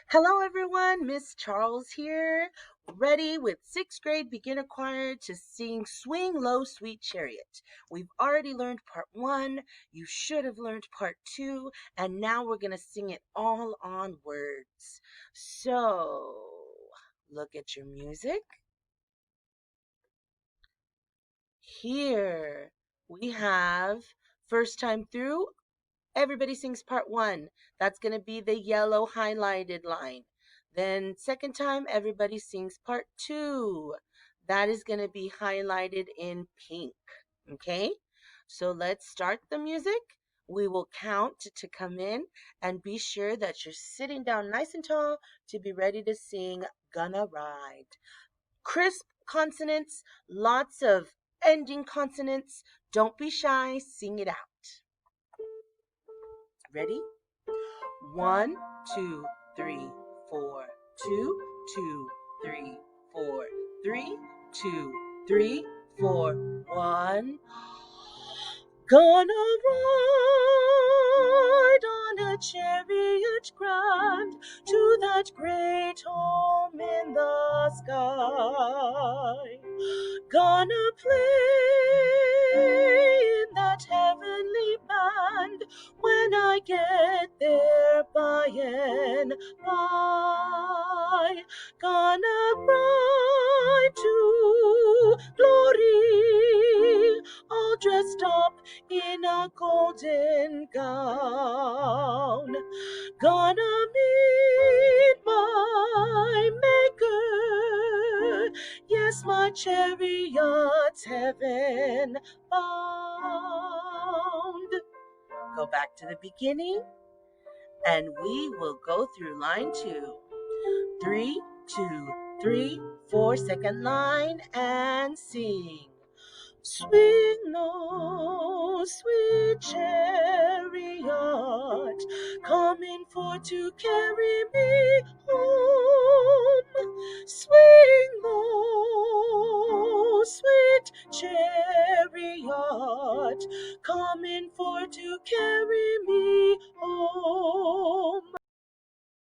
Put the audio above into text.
Hello everyone, Miss Charles here, ready with 6th grade beginner choir to sing Swing Low Sweet Chariot. We've already learned part 1, you should have learned part 2, and now we're going to sing it all on words. So, look at your music. Here we have first time through. Everybody sings part 1. That's going to be the yellow highlighted line. Then second time, everybody sings part 2. That is going to be highlighted in pink. Okay? So let's start the music. We will count to come in and be sure that you're sitting down nice and tall to be ready to sing Gonna Ride. Crisp consonants, lots of ending consonants. Don't be shy, sing it out. Ready? 1, 2, 3, 4, 2, 2, 3, 4, 3, 2, 3, 4, 1. Gonna ride on a chariot grand to that great home in the sky. Gonna play in that heavenly band when I get there by and by. Gonna ride to glory, all dressed up in a golden gown. Gonna meet my maker, yes, my chariot's heaven bound. Go back to the beginning and we will go through line 2. 3, 2, 3, 4, second line, and sing. Swing low, sweet chariot, coming for to carry me home. Swing low, sweet chariot, coming for to carry me home.